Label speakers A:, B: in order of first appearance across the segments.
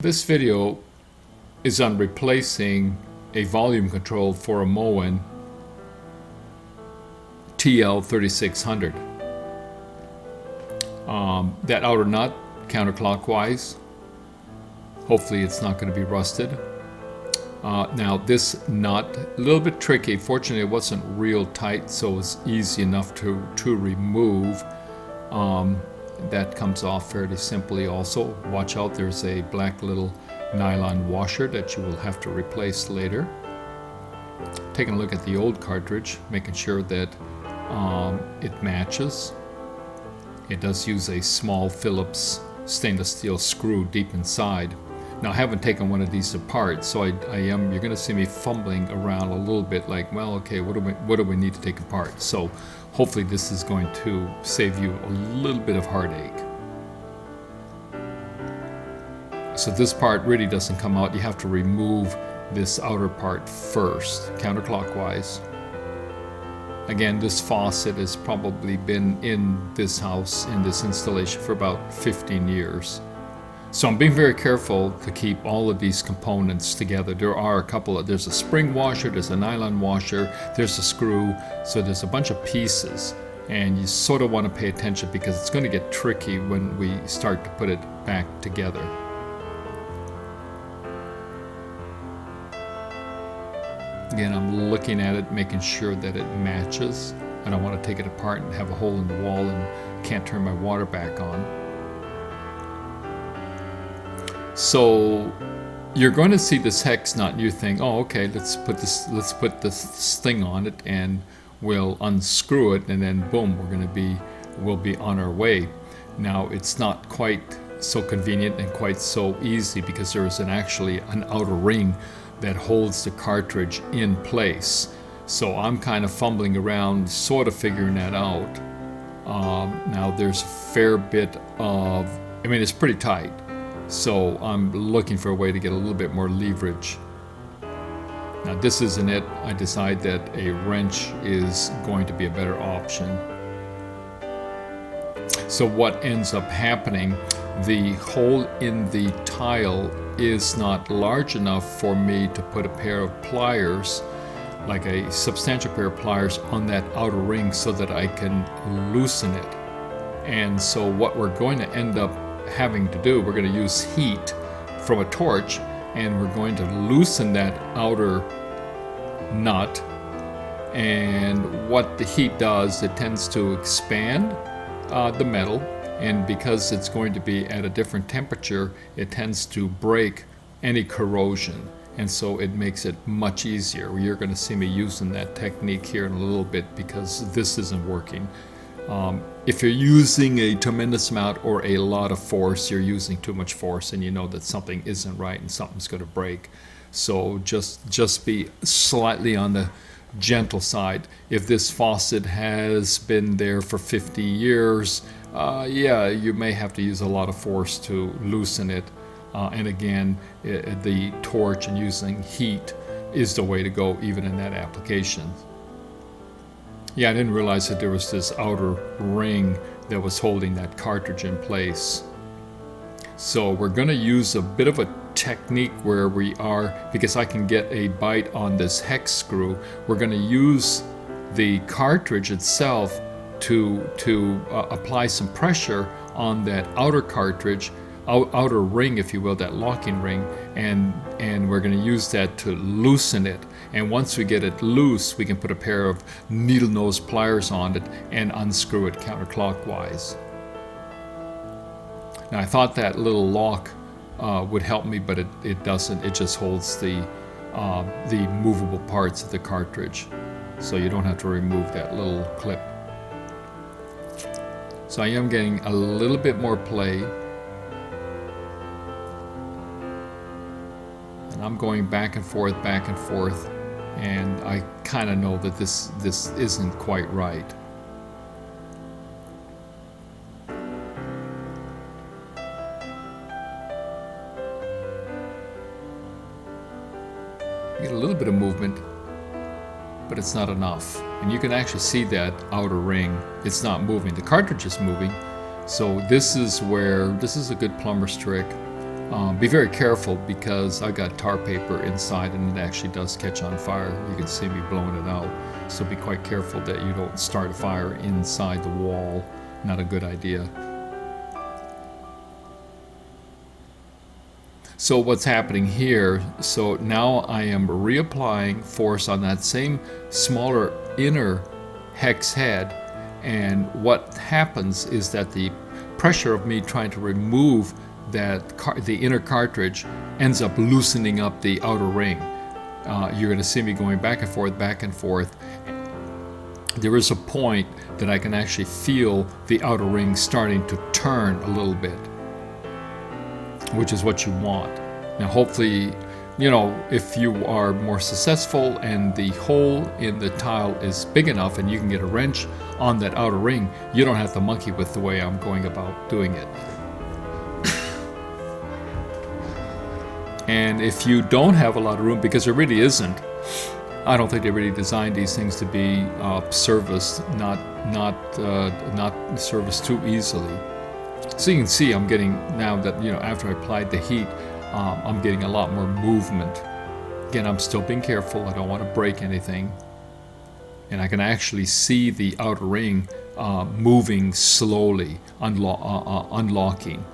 A: This video is on replacing a volume control for a Moen TL3600. That outer nut counterclockwise. Hopefully it's not going to be rusted. Now this nut, a little bit tricky. Fortunately it wasn't real tight, so it's easy enough to remove. That comes off fairly simply also. Watch out, there's a black little nylon washer that you will have to replace later. Taking a look at the old cartridge, making sure that it matches. It does use a small Phillips stainless steel screw deep inside. Now I haven't taken one of these apart, so you're going to see me fumbling around a little bit like, well, okay, what do we need to take apart? So hopefully this is going to save you a little bit of heartache. So this part really doesn't come out. You have to remove this outer part first, counterclockwise. Again, this faucet has probably been in this house, in this installation, for about 15 years. So I'm being very careful to keep all of these components together. There are a couple of, there's a spring washer, there's a nylon washer, there's a screw, so there's a bunch of pieces. And you sort of want to pay attention because it's going to get tricky when we start to put it back together. Again, I'm looking at it, making sure that it matches. I don't want to take it apart and have a hole in the wall and can't turn my water back on. So you're going to see this hex nut and you think, oh, okay, let's put this thing on it and we'll unscrew it, and then boom, we'll be on our way. Now it's not quite so convenient and quite so easy because there is actually an outer ring that holds the cartridge in place. So I'm kind of fumbling around, sort of figuring that out. Now there's a fair bit of, I mean, it's pretty tight. So I'm looking for a way to get a little bit more leverage. Now this isn't it. I decide that a wrench is going to be a better option. So what ends up happening, the hole in the tile is not large enough for me to put a pair of pliers, like a substantial pair of pliers, on that outer ring so that I can loosen it. And so what we're going to end up having to do, we're going to use heat from a torch, and we're going to loosen that outer nut. And what the heat does, it tends to expand the metal, and because it's going to be at a different temperature, it tends to break any corrosion, and so it makes it much easier. You're going to see me using that technique here in a little bit because this isn't working. If you're using a tremendous amount or a lot of force, you're using too much force and you know that something isn't right and something's going to break. So just be slightly on the gentle side. If this faucet has been there for 50 years, yeah, you may have to use a lot of force to loosen it. And again, the torch and using heat is the way to go even in that application. Yeah, I didn't realize that there was this outer ring that was holding that cartridge in place. So we're going to use a bit of a technique where we are, because I can get a bite on this hex screw, we're going to use the cartridge itself to apply some pressure on that outer cartridge, outer ring, if you will, that locking ring, and we're going to use that to loosen it. And once we get it loose, we can put a pair of needle nose pliers on it and unscrew it counterclockwise. Now I thought that little lock would help me, but it doesn't. It just holds the movable parts of the cartridge, so you don't have to remove that little clip. So I am getting a little bit more play. And I'm going back and forth, and I kind of know that this isn't quite right. You get a little bit of movement, but it's not enough. And you can actually see that outer ring. It's not moving. The cartridge is moving. So this is a good plumber's trick. Be very careful because I got tar paper inside and it actually does catch on fire. You can see me blowing it out. So be quite careful that you don't start a fire inside the wall. Not a good idea. So what's happening here, so now I am reapplying force on that same smaller inner hex head, and what happens is that the pressure of me trying to remove the inner cartridge ends up loosening up the outer ring. You're going to see me going back and forth, back and forth. There is a point that I can actually feel the outer ring starting to turn a little bit, which is what you want. Now hopefully, you know, if you are more successful and the hole in the tile is big enough and you can get a wrench on that outer ring, you don't have to monkey with the way I'm going about doing it. And if you don't have a lot of room, because there really isn't, I don't think they really designed these things to be serviced, not serviced too easily. So you can see I'm getting, now that, you know, after I applied the heat, I'm getting a lot more movement. Again, I'm still being careful. I don't want to break anything. And I can actually see the outer ring moving slowly, unlocking.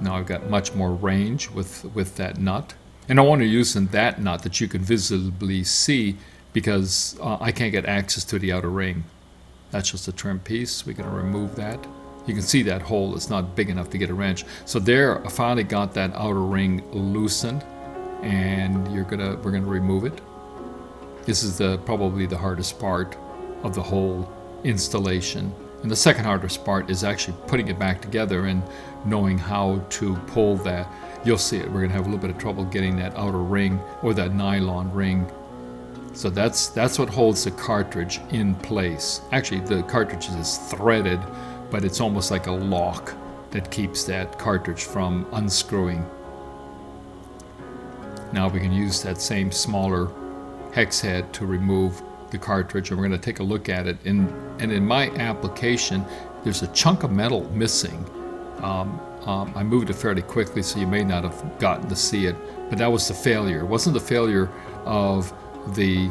A: Now I've got much more range with that nut. And I want to use that nut that you can visibly see because I can't get access to the outer ring. That's just a trim piece. We're going to remove that. You can see that hole is not big enough to get a wrench. So there, I finally got that outer ring loosened, and we're gonna remove it. This is probably the hardest part of the whole installation. And the second hardest part is actually putting it back together and knowing how to pull that. You'll see it. We're going to have a little bit of trouble getting that outer ring or that nylon ring. So that's what holds the cartridge in place. Actually, the cartridge is threaded, but it's almost like a lock that keeps that cartridge from unscrewing. Now we can use that same smaller hex head to remove the cartridge, and we're going to take a look at it. And in my application, there's a chunk of metal missing. I moved it fairly quickly, so you may not have gotten to see it, but that was the failure. It wasn't the failure of the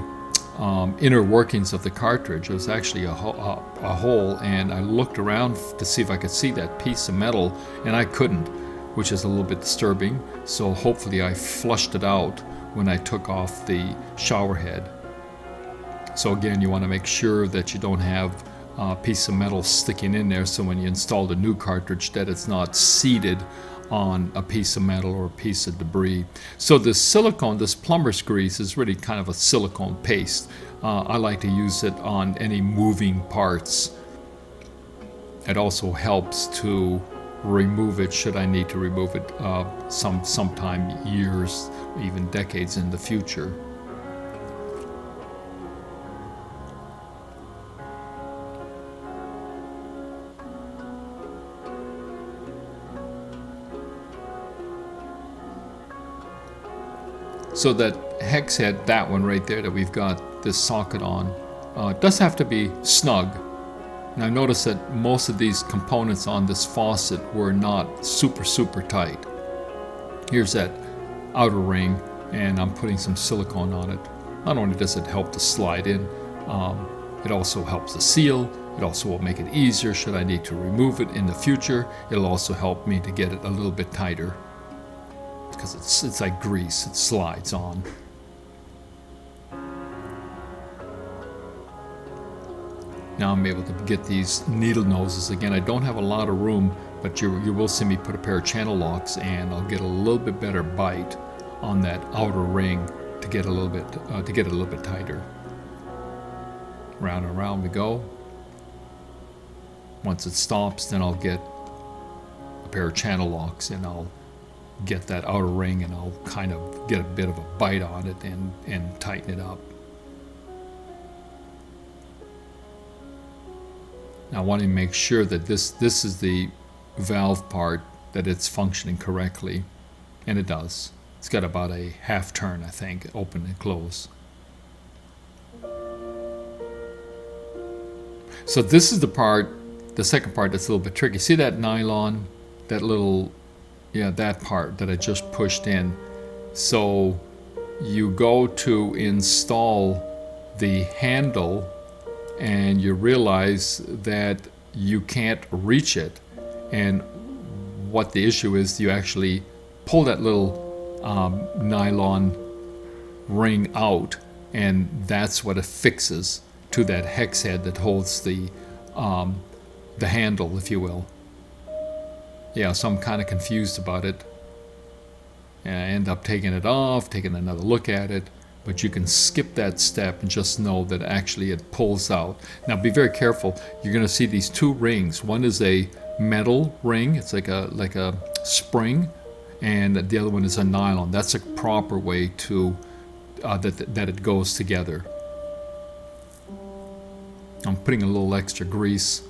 A: inner workings of the cartridge. It was actually a hole, and I looked around to see if I could see that piece of metal, and I couldn't, which is a little bit disturbing. So hopefully I flushed it out when I took off the shower head. So again, you want to make sure that you don't have a piece of metal sticking in there, so when you install the new cartridge that it's not seated on a piece of metal or a piece of debris. So this silicone, this plumber's grease, is really kind of a silicone paste. I like to use it on any moving parts. It also helps to remove it should I need to remove it sometime years, even decades in the future. So that hex head, that one right there that we've got this socket on, does have to be snug. Now notice that most of these components on this faucet were not super tight. Here's that outer ring, and I'm putting some silicone on it. Not only does it help to slide in, it also helps to seal. It also will make it easier should I need to remove it in the future. It'll also help me to get it a little bit tighter, because it's like grease, it slides on. Now I'm able to get these needle noses. Again, I don't have a lot of room, but you will see me put a pair of channel locks, and I'll get a little bit better bite on that outer ring to get a little bit tighter. Round and round we go. Once it stops, then I'll get a pair of channel locks, and I'll get that outer ring, and I'll kind of get a bit of a bite on it and tighten it up. Now I want to make sure that this is the valve part, that it's functioning correctly, and it does. It's got about a half turn, I think, open and close. So this is the part, the second part that's a little bit tricky. See that nylon, that little, yeah, that part that I just pushed in. So you go to install the handle and you realize that you can't reach it. And what the issue is, you actually pull that little nylon ring out, and that's what affixes to that hex head that holds the handle, if you will. Yeah, so I'm kind of confused about it. And I end up taking it off, taking another look at it, but you can skip that step and just know that actually it pulls out. Now be very careful. You're going to see these two rings. One is a metal ring, it's like a spring, and the other one is a nylon. That's a proper way to that it goes together. I'm putting a little extra grease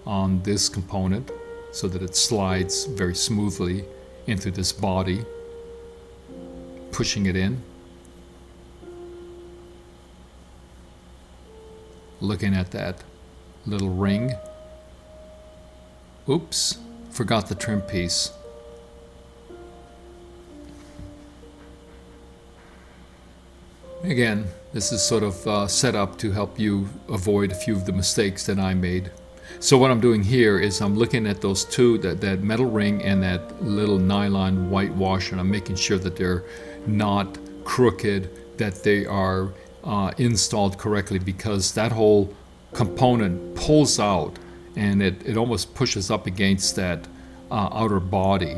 A: on this component so that it slides very smoothly into this body, pushing it in. Looking at that little ring. Oops, forgot the trim piece. Again, this is sort of set up to help you avoid a few of the mistakes that I made. So what I'm doing here is I'm looking at those two, that metal ring and that little nylon white washer, and I'm making sure that they're not crooked, that they are installed correctly, because that whole component pulls out and it almost pushes up against that outer body.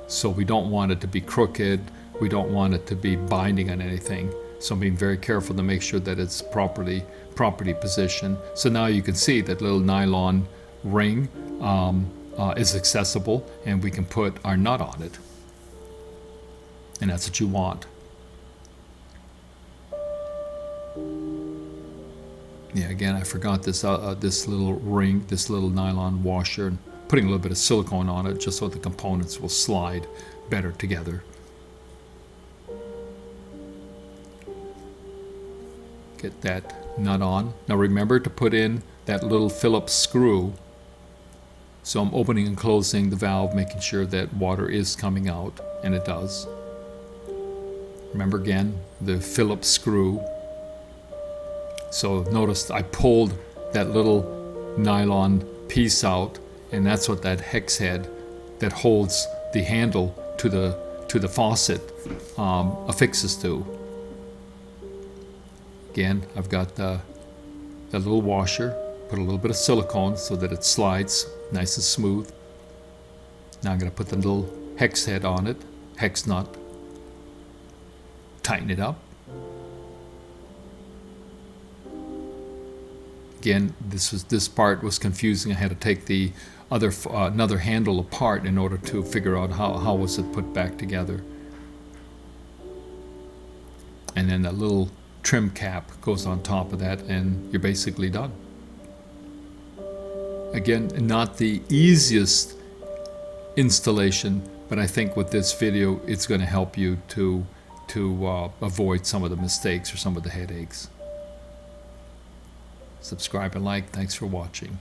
A: So we don't want it to be crooked, we don't want it to be binding on anything. So I'm being very careful to make sure that it's properly positioned. So now you can see that little nylon ring is accessible, and we can put our nut on it. And that's what you want. Yeah, again, I forgot this this little ring, this little nylon washer, and putting a little bit of silicone on it just so the components will slide better together. Get that nut on. Now remember to put in that little Phillips screw. So I'm opening and closing the valve, making sure that water is coming out, and it does. Remember again, the Phillips screw. So notice I pulled that little nylon piece out, and that's what that hex head that holds the handle to the faucet affixes to. Again, I've got that little washer, put a little bit of silicone so that it slides nice and smooth. Now I'm going to put the little hex head on it, hex nut, tighten it up. Again, this part was confusing. I had to take the another handle apart in order to figure out how was it put back together. And then that little trim cap goes on top of that, and you're basically done. Again, not the easiest installation, but I think with this video it's going to help you to avoid some of the mistakes or some of the headaches. Subscribe and like. Thanks for watching.